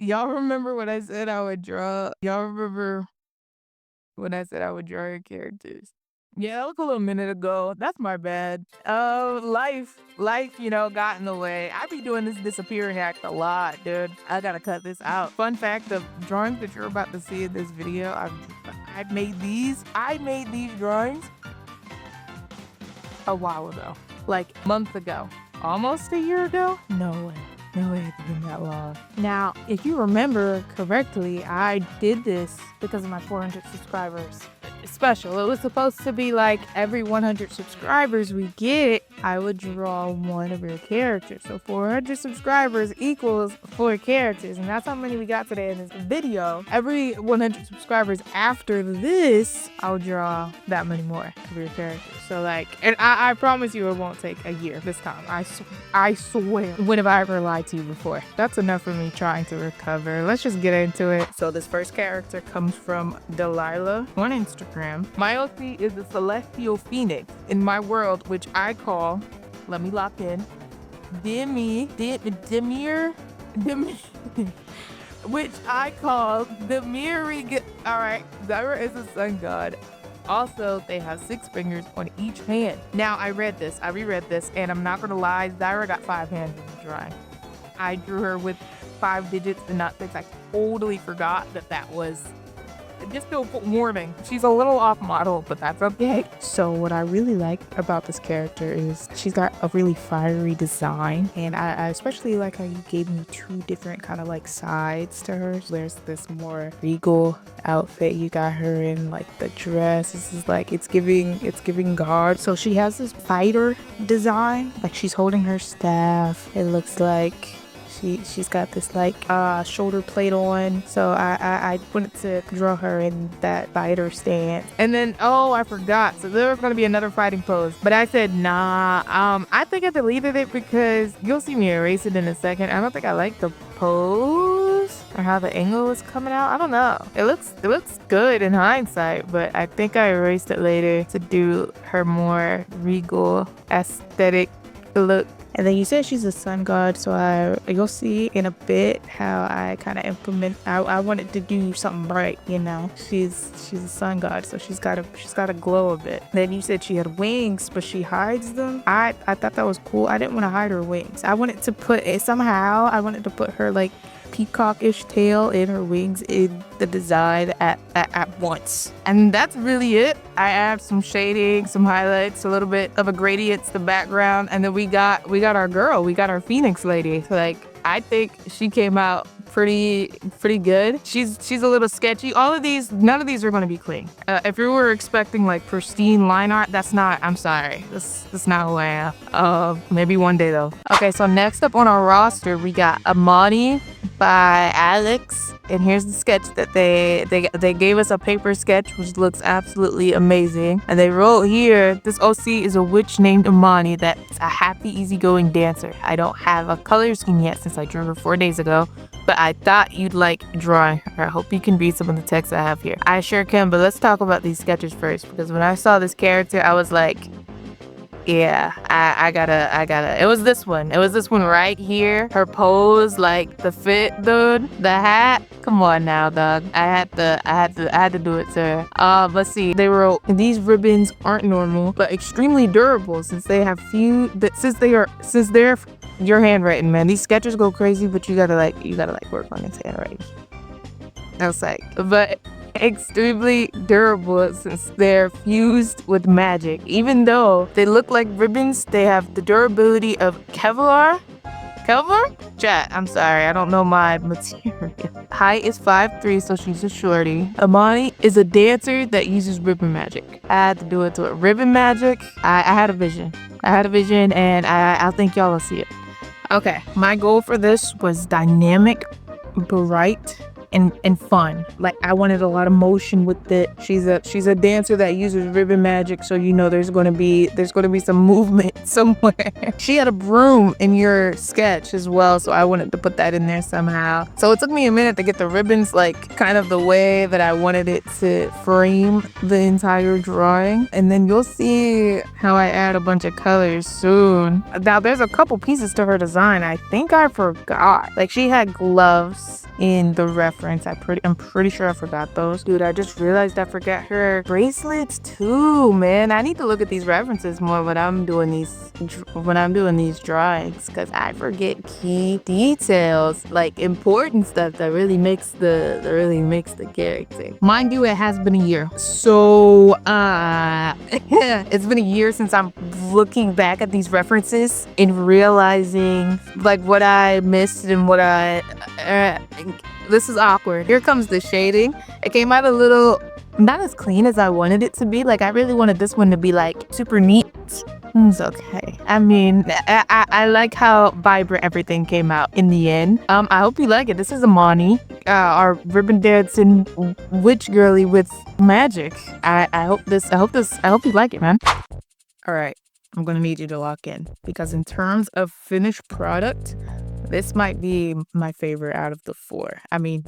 Y'all remember when I said I would draw? Y'all remember when I said I would draw your characters? Yeah, that was a little minute ago. That's my bad. Life, got in the way. I be doing this disappearing act a lot, dude. I gotta cut this out. Fun fact: the drawings that you're about to see in this video, I made these. I made these drawings a while ago, like months ago, almost a year ago. No way. No way it's been that long. Now, if you remember correctly, I did this because of my 400 subscribers special. It was supposed to be like every 100 subscribers we get, I would draw one of your characters. So 400 subscribers equals 4 characters. And that's how many we got today in this video. Every 100 subscribers after this, I'll draw that many more of your characters. So and I promise you it won't take a year this time. I swear. When have I ever lied to you before? That's enough for me trying to recover. Let's just get into it. So this first character comes from Delilah on Instagram. My OC is the Celestial Phoenix in my world, which I call, let me lock in, Demir, which I call Demir. All right, Zyra is a sun god. Also, they have 6 fingers on each hand. Now, I reread this, and I'm not gonna lie, Zyra got 5 hands in the drawing. I drew her with 5 digits and not 6. I totally forgot that was just a warning. She's a little off model, but that's okay. So what I really like about this character is she's got a really fiery design, and I especially like how you gave me 2 different kind of like sides to her. There's this more regal outfit you got her in, like the dress. This is like it's giving guard. So she has this fighter design, like she's holding her staff. It looks like she's got this like shoulder plate on. So I wanted to draw her in that fighter stance. And then I forgot, so there was gonna be another fighting pose, but I said nah. I think I deleted it because you'll see me erase it in a second. I don't think I like the pose or how the angle is coming out. I don't know. It looks good in hindsight, but I think I erased it later to do her more regal aesthetic look. And then you said she's a sun god, so you'll see in a bit how I kind of implement. I wanted to do something bright, She's a sun god, so she's got to glow a bit. Then you said she had wings, but she hides them. I thought that was cool. I didn't want to hide her wings. I wanted to put her like peacockish tail and her wings in the design at once. And that's really it. I add some shading, some highlights, a little bit of a gradient to the background, and then we got our girl, we got our Phoenix lady. Like, I think she came out pretty good. She's a little sketchy. None of these are going to be clean. If you were expecting like pristine line art, I'm sorry. That's not who I am. Maybe one day though. Okay, so next up on our roster, we got Ammani by Alex. And here's the sketch that they gave us, a paper sketch, which looks absolutely amazing. And they wrote here, this OC is a witch named Ammani that's a happy, easygoing dancer. I don't have a color scheme yet since I drew her 4 days ago, but I thought you'd like drawing her. I hope you can read some of the text I have here. I sure can, but let's talk about these sketches first, because when I saw this character, I was like, yeah, I gotta. It was this one right here. Her pose, like the fit, dude, the hat. Come on now, dog. I had to do it, sir. Let's see. They wrote, these ribbons aren't normal, but extremely durable since they're your handwriting, man. These sketches go crazy, but you gotta work on this handwriting. I was like, but extremely durable since they're fused with magic. Even though they look like ribbons, they have the durability of Kevlar? Chat, I'm sorry, I don't know my material. Height is 5'3", so she's a shorty. Ammani is a dancer that uses ribbon magic. I had to do it to it. Ribbon magic, I had a vision. And I think y'all will see it. Okay, my goal for this was dynamic, bright, and fun. Like I wanted a lot of motion with it. She's a dancer that uses ribbon magic, so you know there's gonna be some movement somewhere. She had a broom in your sketch as well, so I wanted to put that in there somehow. So it took me a minute to get the ribbons like kind of the way that I wanted it to frame the entire drawing. And then you'll see how I add a bunch of colors soon. Now there's a couple pieces to her design I think I forgot. Like she had gloves in the reference. I'm pretty sure I forgot those. Dude, I just realized I forgot her bracelets too, man. I need to look at these references more when I'm doing these drawings, because I forget key details, like important stuff that really makes the character. Mind you, it has been a year. So it's been a year since I'm looking back at these references and realizing like what I missed and what this is awkward. Here comes the shading. It came out a little not as clean as I wanted it to be. Like I really wanted this one to be like super neat. It's okay. I mean, I like how vibrant everything came out in the end. I hope you like it. This is Ammani, our ribbon dancing witch girly with magic. I hope you like it, man. All right, I'm gonna need you to lock in, because in terms of finished product, this might be my favorite out of the four. I mean,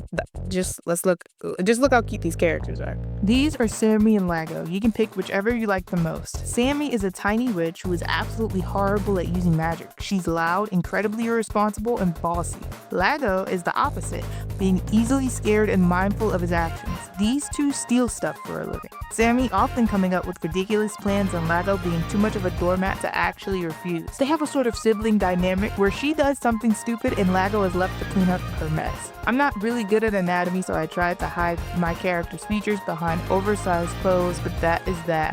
just look how cute these characters are. These are Sammy and Lago. You can pick whichever you like the most. Sammy is a tiny witch who is absolutely horrible at using magic. She's loud, incredibly irresponsible, and bossy. Lago is the opposite, being easily scared and mindful of his actions. These two steal stuff for a living. Sammy often coming up with ridiculous plans, and Lago being too much of a doormat to actually refuse. They have a sort of sibling dynamic where she does something stupid and Lago is left to clean up her mess. I'm not really good at anatomy, so I tried to hide my character's features behind oversized clothes, but that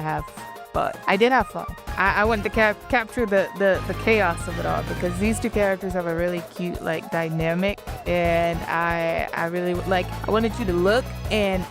half. But I did have fun. I wanted to capture the chaos of it all, because these two characters have a really cute like dynamic, and I really like. I wanted you to look and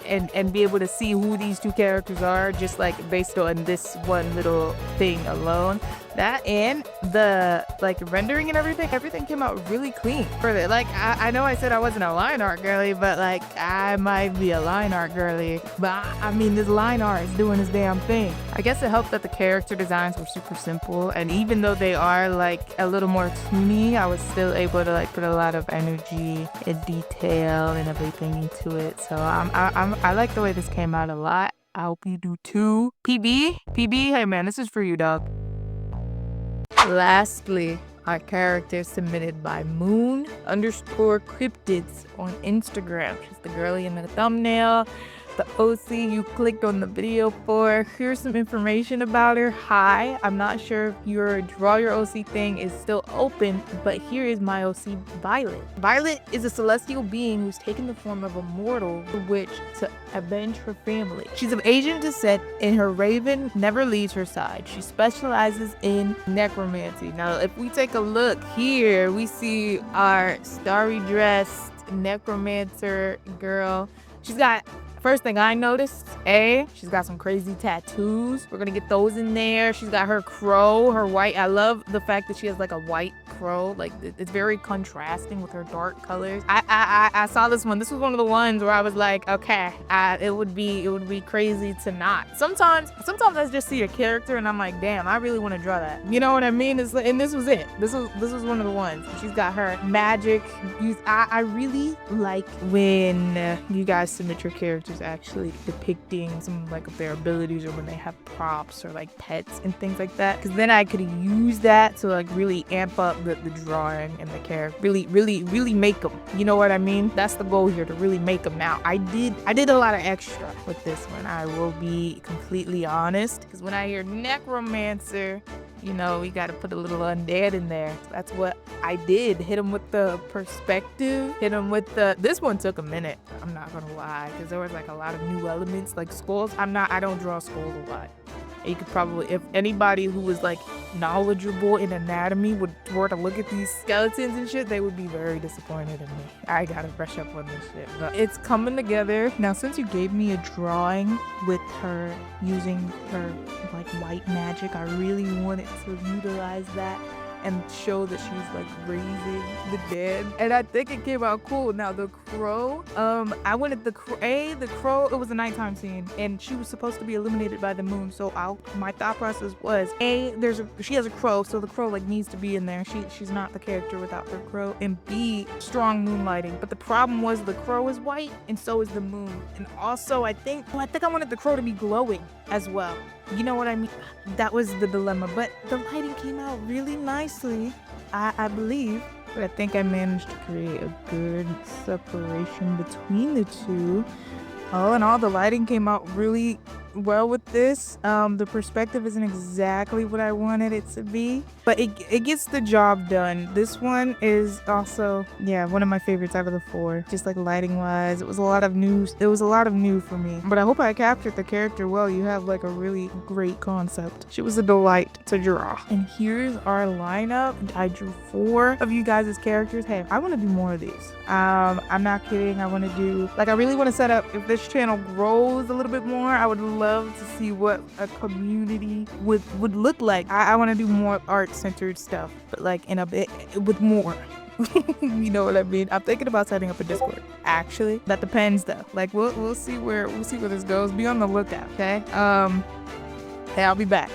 be able to see who these two characters are, just like based on this one little thing alone. That and the like rendering and everything came out really clean for it. Like I know I said I wasn't a line art girly, but like I might be a line art girly. But I mean, this line art is doing its damn thing. I guess it helped that the character designs were super simple, and even though they are like a little more toony, I was still able to like put a lot of energy and detail and everything into it. So I like the way this came out a lot. I hope you do too. PB, hey man, this is for you, dog. Lastly, our character submitted by Moon_Cryptids on Instagram. She's the girly in the thumbnail, the OC you clicked on the video for. Here's some information about her. Hi, I'm not sure if your draw your OC thing is still open, but here is my OC, Violet. Violet is a celestial being who's taken the form of a mortal witch to avenge her family. She's of Asian descent, and her raven never leaves her side. She specializes in necromancy. Now, if we take a look here, we see our starry dressed necromancer girl. She's got, first thing I noticed, she's got some crazy tattoos. We're gonna get those in there. She's got her crow, her white. I love the fact that she has like a white crow. Like it's very contrasting with her dark colors. I saw this one. This was one of the ones where I was like, okay, it would be crazy to not. Sometimes I just see a character and I'm like, damn, I really want to draw that. You know what I mean? And this was it. This was one of the ones. She's got her magic. I really like when you guys submit your characters actually depicting some like of their abilities, or when they have props or like pets and things like that, because then I could use that to like really amp up the drawing and the character, really make them, you know what I mean? That's the goal here, to really make them. Now I did a lot of extra with this one, I will be completely honest, because when I hear necromancer, you know, we got to put a little undead in there. So that's what I did. Hit him with the perspective. Hit him with this one took a minute. I'm not going to lie, because there was like a lot of new elements, like skulls. I don't draw skulls a lot. You could probably, if anybody who was like knowledgeable in anatomy were to look at these skeletons and shit, they would be very disappointed in me. I gotta brush up on this shit, but it's coming together. Now, since you gave me a drawing with her using her like white magic, I really wanted to utilize that and show that she's like raising the dead. And I think it came out cool. Now the crow, I wanted the crow, it was a nighttime scene and she was supposed to be illuminated by the moon. So my thought process was she has a crow, so the crow like needs to be in there. She's not the character without her crow. And B, strong moonlighting. But the problem was the crow is white and so is the moon. And also I think I wanted the crow to be glowing as well. You know what I mean? That was the dilemma. But the lighting came out really nicely, I believe. But I think I managed to create a good separation between the two. Oh, and all the lighting came out really well with this. The perspective isn't exactly what I wanted it to be, but it gets the job done. This one is also, yeah, one of my favorites out of the 4. Just like lighting wise, it was a lot of new for me. But I hope I captured the character well. You have like a really great concept. She was a delight to draw. And here's our lineup. I drew 4 of you guys' characters. Hey, I want to do more of these. I'm not kidding. I want to do, like, I really want to set up, if this channel grows a little bit more, I would love to see what a community would look like. I want to do more art-centered stuff, but like in a bit with more. You know what I mean? I'm thinking about setting up a Discord. Actually, that depends though. Like we'll see where this goes. Be on the lookout, okay? Hey, I'll be back.